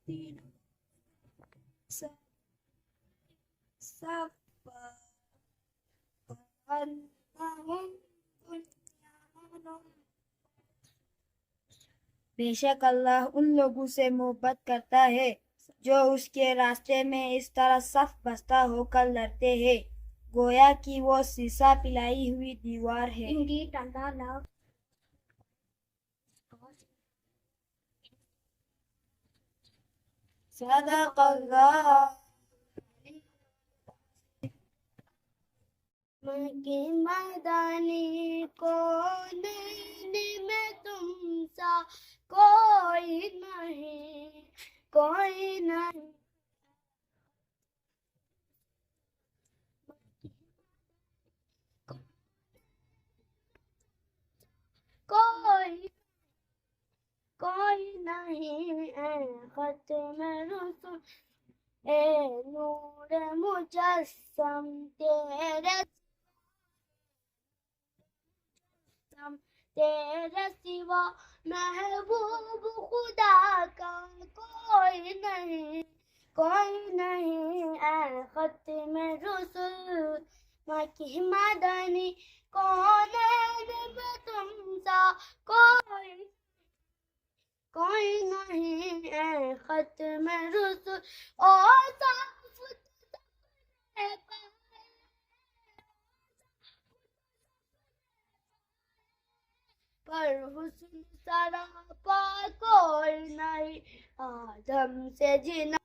بے شک اللہ ان لوگوں سے محبت کرتا ہے جو اس کے راستے میں اس طرح صف بستہ ہو کر لڑتے ہیں گویا کہ وہ سیسا پلائی ہوئی دیوار ہے. صدق اللہ. مکی مدانی کون میں تم سا کوئی نہیں کوئی نہیں کوئی نہیں اے ختم رسول اے نور مجسم تیرے سوا محبوب خدا کا کوئی نہیں اے ختم رسول مکی مدنی کون میں تم سا کوئی نہیں اے ختم رسول اور صاف پر حسن سراپا کوئی نہیں آدم سے جناب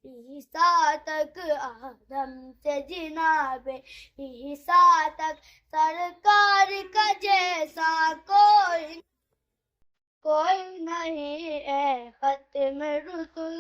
عیسیٰ تک آدم سے جناب عیسیٰ تک سرکار کا جیسا کوئی نہیں اے ختم رسول.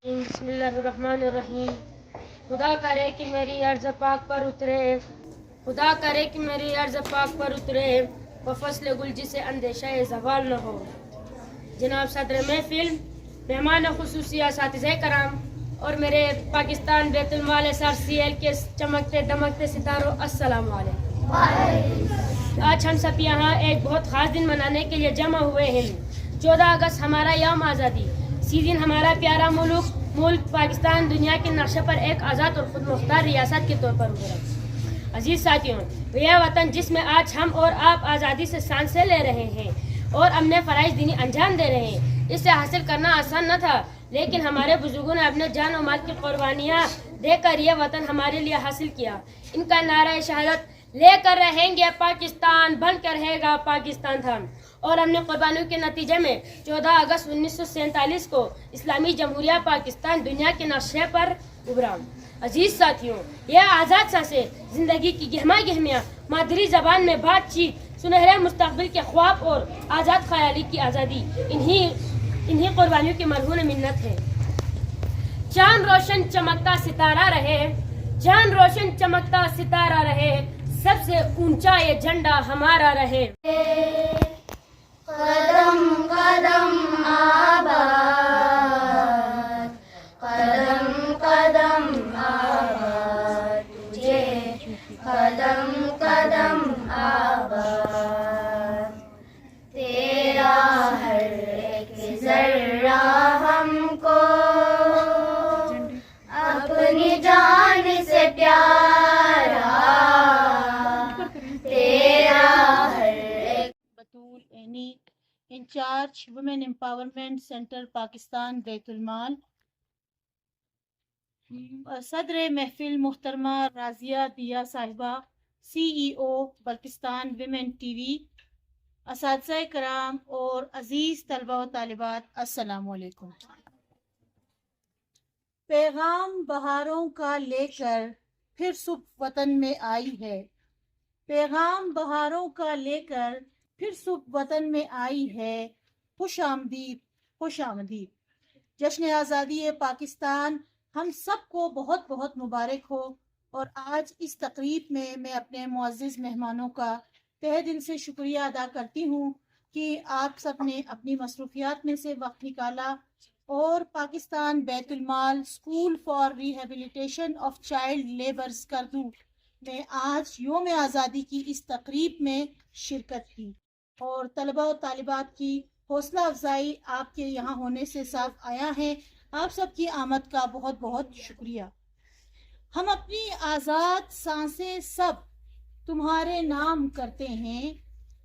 بسم اللہ الرحمن الرحیم. خدا کرے کہ میری عرض پاک پر اترے خدا کرے کہ میری عرض پاک پر اترے وہ فصل گل جسے اندیشہ زوال نہ ہو. جناب صدر محفل، مہمان خصوصی اساتذہ کرام اور میرے پاکستان بیت المال SRCL کے چمکتے دمکتے ستاروں، السلام علیکم. آج ہم سب یہاں ایک بہت خاص دن منانے کے لیے جمع ہوئے ہیں. 14 اگست ہمارا یوم آزادی. اسی دن ہمارا پیارا ملک پاکستان دنیا کے نقشے پر ایک آزاد اور خود مختار ریاست کے طور پر ابھرا. عزیز ساتھیوں، یہ وطن جس میں آج ہم اور آپ آزادی سے سانسیں لے رہے ہیں اور اپنے فرائض دینی انجام دے رہے ہیں، اسے حاصل کرنا آسان نہ تھا، لیکن ہمارے بزرگوں نے اپنے جان و مال کی قربانیاں دے کر یہ وطن ہمارے لیے حاصل کیا. ان کا نعرہ شہادت لے کر رہیں گے پاکستان، بن کر رہے گا پاکستان تھا. اور ہم نے قربانیوں کے نتیجے میں 14 اگست 1947 کو اسلامی جمہوریہ پاکستان دنیا کے نقشے پر ابھرا. عزیز ساتھیوں، یہ آزاد سانسیں، زندگی کی گہمیاں، مادری زبان میں بات چیت، سنہرے مستقبل کے خواب اور آزاد خیالی کی آزادی، انہی قربانیوں کی مرہون منت ہے. چاند روشن چمکتا ستارہ رہے، چاند روشن چمکتا ستارہ رہے، سب سے اونچا یہ جھنڈا ہمارا رہے. قدم قدم آباد، قدم قدم آباد، تجھے قدم قدم آباد. تیرا ہر ایک ذرہ ہم کو اپنی جان سے پیارا، تیرا ہر ایک. بطول عینی، in charge woman empowerment centre Pakistan Bait ul-Maal. صدر محفل محترمہ راضیہ دیا صاحبہ، CEO بلتستان ویمن TV، اساتذہ کرام اور عزیز طلبہ و طالبات، السلام علیکم. پیغام بہاروں کا لے کر پھر صبح وطن میں آئی ہے، پیغام بہاروں کا لے کر پھر صبح وطن میں آئی ہے. خوش آمدید، خوش آمدید. جشن آزادی پاکستان ہم سب کو بہت بہت مبارک ہو اور آج اس تقریب میں میں اپنے معزز مہمانوں کا تہہ دل سے شکریہ ادا کرتی ہوں کہ آپ سب نے اپنی مصروفیات میں سے وقت نکالا اور پاکستان بیت المال school for rehabilitation of child labours Skardu میں آج یوم آزادی کی اس تقریب میں شرکت کی، اور طلبہ و طالبات کی حوصلہ افزائی آپ کے یہاں ہونے سے صاف آیا ہے۔ آپ سب کی آمد کا بہت بہت شکریہ۔ ہم اپنی آزاد سانسیں سب تمہارے نام کرتے ہیں،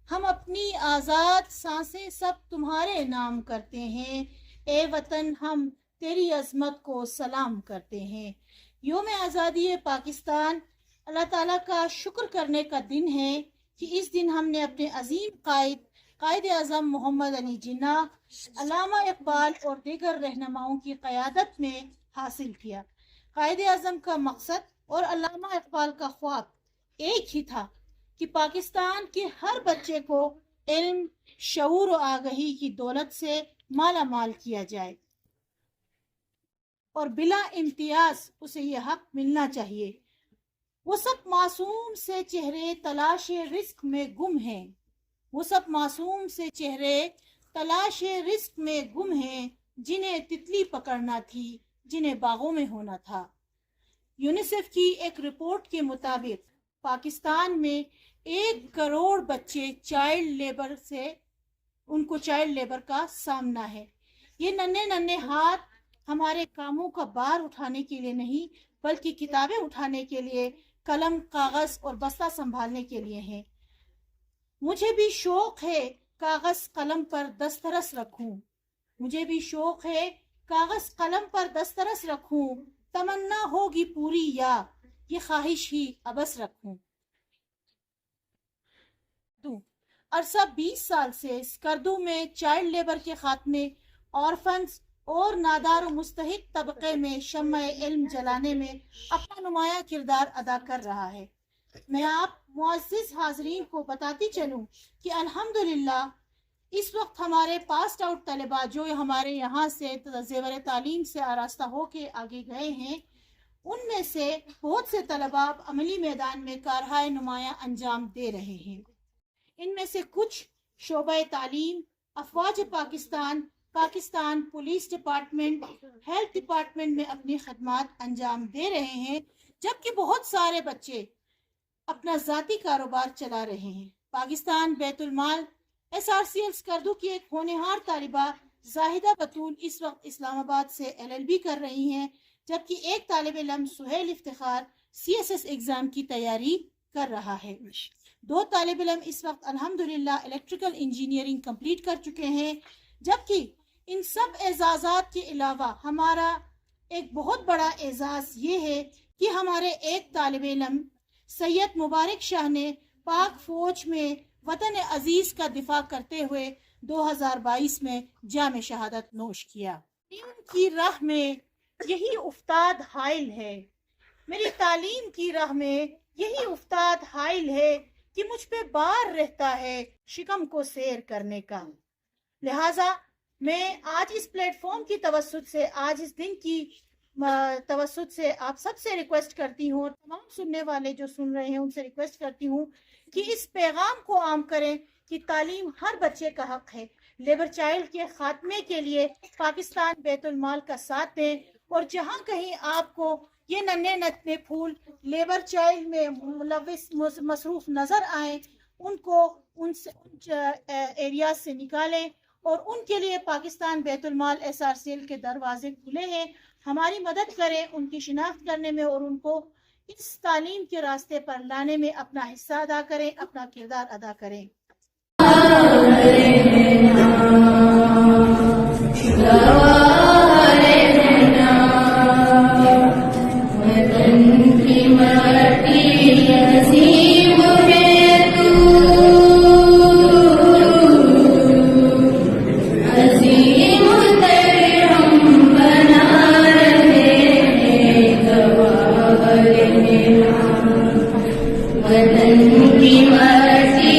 ہم اپنی آزاد سانسیں سب تمہارے نام کرتے ہیں، اے وطن ہم تیری عظمت کو سلام کرتے ہیں۔ یوم آزادی پاکستان اللہ تعالیٰ کا شکر کرنے کا دن ہے کہ اس دن ہم نے اپنے عظیم قائد اعظم محمد علی جناح، علامہ اقبال اور دیگر رہنماؤں کی قیادت میں حاصل کیا۔ قائد اعظم کا مقصد اور علامہ اقبال کا خواب ایک ہی تھا کہ پاکستان کے ہر بچے کو علم، شعور و آگہی کی دولت سے مالا مال کیا جائے اور بلا امتیاز اسے یہ حق ملنا چاہیے۔ وہ سب معصوم سے چہرے تلاش رزق میں گم ہیں، وہ سب معصوم سے چہرے تلاش رزق میں گم ہیں، جنہیں تتلی پکڑنا تھی، جنہیں باغوں میں ہونا تھا۔ یونیسیف کی ایک رپورٹ کے مطابق پاکستان میں 1 کروڑ بچے چائلڈ لیبر کا سامنا ہے۔ یہ ننھے ہاتھ ہمارے کاموں کا بار اٹھانے کے لیے نہیں بلکہ کتابیں اٹھانے کے لیے، قلم، کاغذ اور بستہ سنبھالنے کے لیے ہیں۔ مجھے بھی شوق ہے کاغذ قلم پر دسترس رکھوں، مجھے بھی شوق ہے کاغذ قلم پر دسترس رکھوں، تمنا ہوگی پوری یا یہ خواہش ہی ابس رکھوں۔ عرصہ 20 سال سے اسکردو میں چائلڈ لیبر کے خاتمے، آرفنز اور نادار و مستحق طبقے میں شمع علم جلانے میں اپنا نمایاں کردار ادا کر رہا ہے۔ میں آپ معزز حاضرین کو بتاتی چلوں کہ الحمدللہ اس وقت ہمارے پاسڈ آؤٹ طلباء جو ہمارے یہاں سے زیور تعلیم سے آراستہ ہو کے آگے گئے ہیں، ان میں سے بہت سے طلباء عملی میدان میں کارہائے نمایاں انجام دے رہے ہیں۔ ان میں سے کچھ شعبہ تعلیم، افواج Pakistan police department, health department میں اپنی خدمات انجام دے رہے ہیں، جبکہ بہت سارے بچے اپنا ذاتی کاروبار چلا رہے ہیں۔ پاکستان بیت المال SRCL اسکردو کی ایک ہونہار طالبہ زاہدہ بطول اس وقت اسلام آباد سے LLB کر رہی ہیں، جبکہ ایک طالب علم سہیل افتخار CSS ایگزام کی تیاری کر رہا ہے۔ 2 طالب علم اس وقت الحمدللہ الیکٹریکل انجینئرنگ کمپلیٹ کر چکے ہیں، جبکہ ان سب اعزازات کے علاوہ ہمارا ایک بہت بڑا اعزاز یہ ہے کہ ہمارے ایک طالب علم سید مبارک شاہ نے پاک فوج میں وطن عزیز کا دفاع کرتے ہوئے 2022 میں جام شہادت نوش کیا۔ تعلیم کی راہ میں یہی افتاد حائل ہے، میری تعلیم کی راہ میں یہی افتاد حائل ہے کہ مجھ پہ بار رہتا ہے شکم کو سیر کرنے کا۔ لہٰذا میں آج اس پلیٹ فارم کی توسط سے، آج اس دن کی توسط سے آپ سب سے ریکویسٹ کرتی ہوں، اور تمام سننے والے جو سن رہے ہیں ان سے ریکویسٹ کرتی ہوں کہ اس پیغام کو عام کریں کہ تعلیم ہر بچے کا حق ہے۔ لیبر چائلڈ کے خاتمے کے لیے پاکستان بیت المال کا ساتھ دیں، اور جہاں کہیں آپ کو یہ ننھے پھول لیبر چائلڈ میں ملوث مصروف نظر آئیں، ان کو ان ایریاز سے نکالیں، اور ان کے لیے پاکستان بیت المال SRCL کے دروازے کھلے ہیں۔ ہماری مدد کریں ان کی شناخت کرنے میں، اور ان کو اس تعلیم کے راستے پر لانے میں اپنا حصہ ادا کریں، اپنا کردار ادا کریں۔ وطن کی مٹی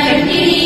کرتی